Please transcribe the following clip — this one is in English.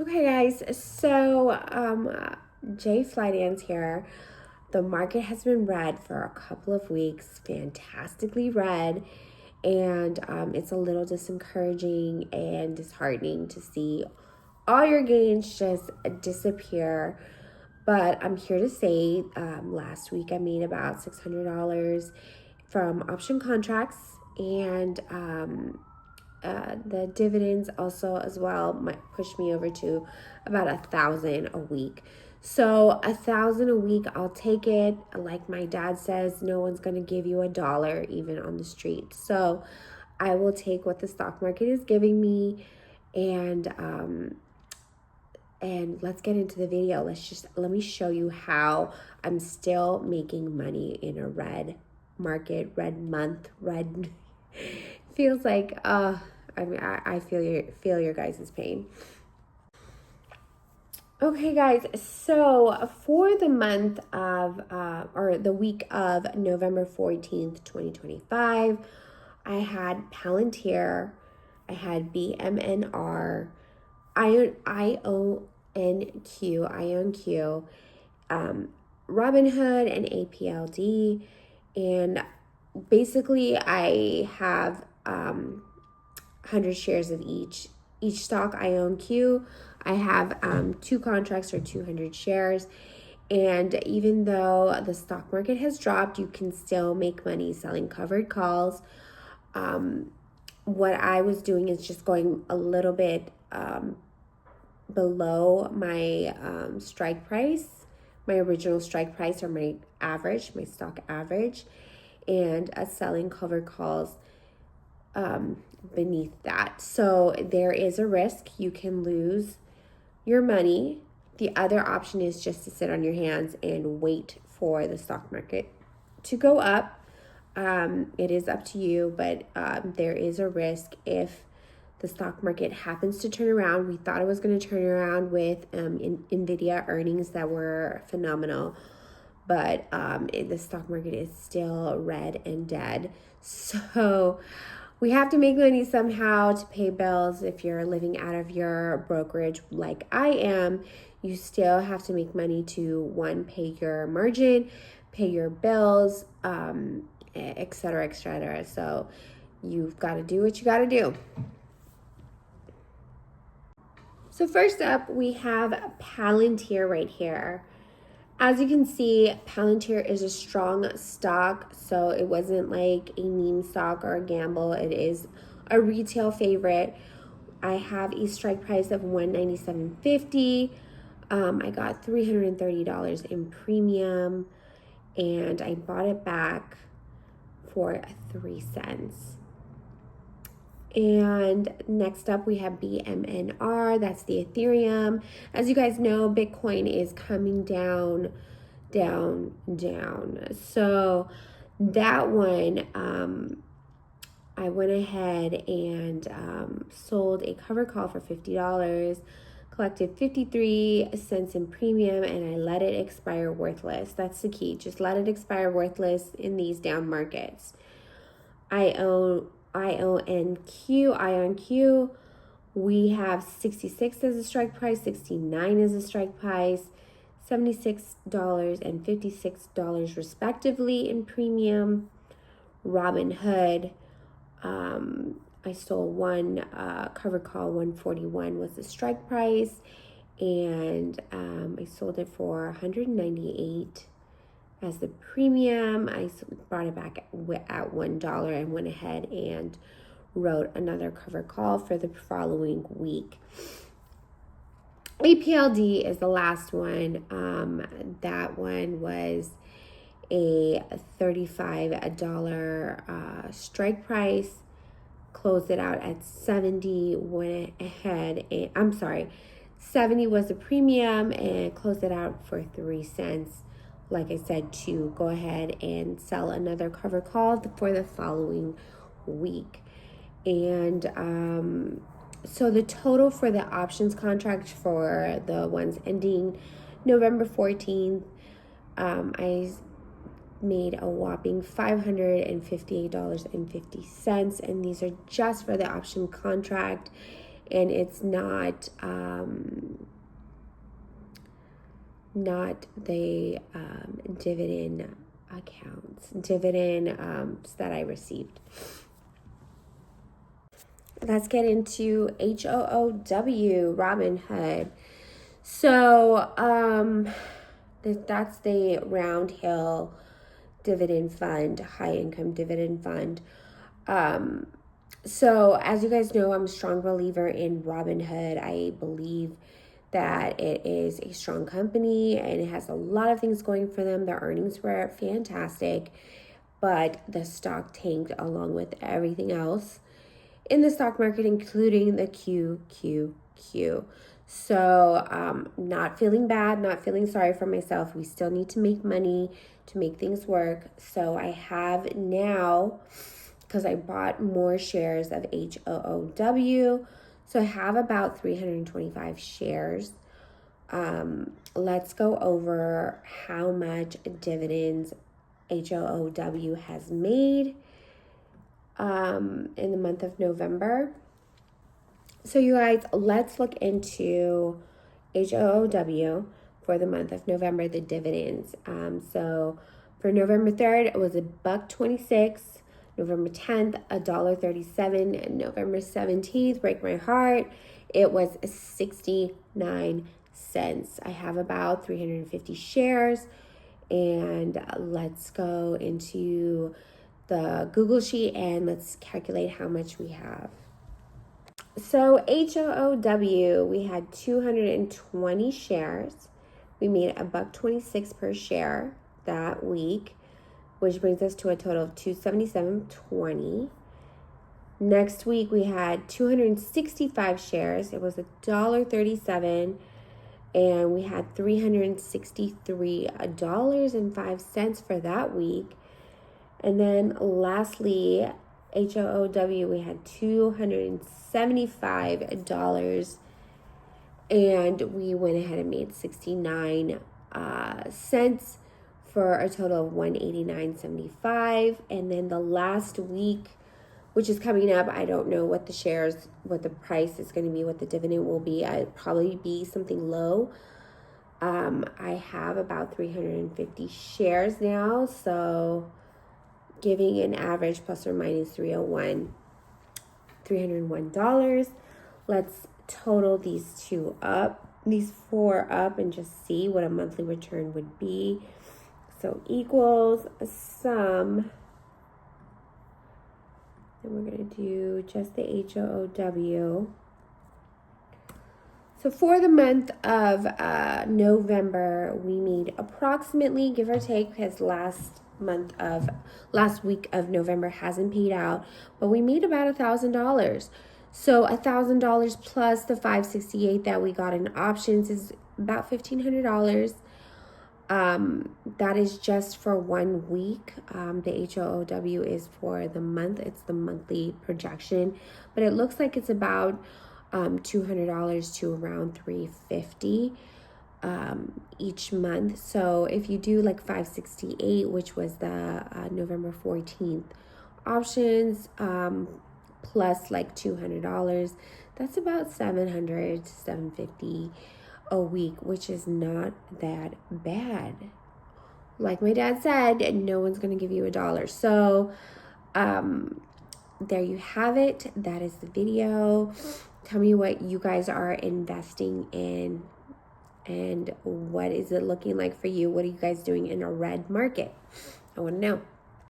Okay, guys, so Jay Flydance here. The market has been red for a couple of weeks, fantastically red, and it's a little discouraging and disheartening to see all your gains just disappear. But I'm here to say last week I made about $600 from option contracts, and the dividends also as well might push me over to about 1,000 a week. So 1,000 a week, I'll take it. Like my dad says, no one's going to give you $1 even on the street. So I will take what the stock market is giving me, and let's get into the video. Let me show you how I'm still making money in a red market, red month, red feels like I feel your guys' pain. Okay, guys, so for the month of or the week of November 14th, 2025, I had Palantir, I had BMNR, IONQ, Robinhood, and APLD. And basically, I have 100 shares of each stock. IONQ, I have 2 contracts or 200 shares. And even though the stock market has dropped, you can still make money selling covered calls. What I was doing is just going a little bit below my strike price, my original strike price, or my average, my stock average, and selling covered calls beneath that. So there is a risk you can lose your money. The other option is just to sit on your hands and wait for the stock market to go up. It is up to you, but there is a risk if the stock market happens to turn around. We thought it was going to turn around with NVIDIA earnings that were phenomenal, but the stock market is still red and dead. So we have to make money somehow to pay bills. If you're living out of your brokerage like I am, you still have to make money to, one, pay your margin, pay your bills, et cetera, et cetera. So you've got to do what you got to do. So first up, we have Palantir right here. As you can see, Palantir is a strong stock, so it wasn't like a meme stock or a gamble. It is a retail favorite. I have a strike price of $197.50. I got $330 in premium, and I bought it back for 3 cents. And next up, we have BMNR. That's the Ethereum. As you guys know, Bitcoin is coming down. So that one, I went ahead and sold a cover call for $50, collected 53 cents in premium, and I let it expire worthless. That's the key. Just let it expire worthless in these down markets. IONQ, we have 66 as a strike price, 69 as a strike price, $76 and $56 respectively in premium. Robinhood, I sold one cover call, 141 was the strike price, and I sold it for 198 as the premium. I brought it back at $1 and went ahead and wrote another cover call for the following week. APLD is the last one. That one was a $35 strike price. Closed it out at 70. Went ahead and 70 was the premium, and closed it out for 3 cents. Like I said, to go ahead and sell another cover call for the following week. And so the total for the options contract for the ones ending November 14th, I made a whopping $558.50, and these are just for the option contract, and it's not not the dividend accounts, dividends that I received. Let's get into HOOW, Robinhood. So that's the Round Hill dividend fund, high income dividend fund. So as you guys know, I'm a strong believer in Robinhood. I believe that it is a strong company and it has a lot of things going for them. Their earnings were fantastic, but the stock tanked along with everything else in the stock market, including the QQQ. So not feeling bad, not feeling sorry for myself. We still need to make money to make things work. So I have now, because I bought more shares of HOOW, so I have about 325 shares. Let's go over how much dividends HOOW has made in the month of November. So you guys, let's look into HOOW for the month of November, the dividends. So for November 3rd, it was $1.26. November 10th, $1.37. And November 17th, break my heart, it was 69 cents. I have about 350 shares. And let's go into the Google sheet and let's calculate how much we have. So HOOW, we had 220 shares. We made $1.26 per share that week, which brings us to a total of $277.20. Next week we had 265 shares. It was $1.37, and we had $363.05 for that week. And then lastly, HOOW, we had $275, and we went ahead and made 69 cents for a total of $189.75. And then the last week, which is coming up, I don't know what the price is going to be, what the dividend will be. I'd probably be something low. I have about 350 shares now, so giving an average plus or minus $301. Let's total these four up and just see what a monthly return would be. So equals a sum. And we're going to do just the HOOW. So for the month of November, we made approximately, give or take, because last week of November hasn't paid out, but we made about $1,000. So $1,000 plus the $568 that we got in options is about $1,500. That is just for 1 week. The HOOW is for the month. It's the monthly projection, but it looks like it's about $200 to around $350 each month. So if you do like 568, which was the November 14th options, plus like $200, that's about $700 to $750 a week, which is not that bad. Like my dad said, no one's gonna give you $1. So there you have it. That is the video. Tell me what you guys are investing in and what is it looking like for you. What are you guys doing in a red market? I want to know.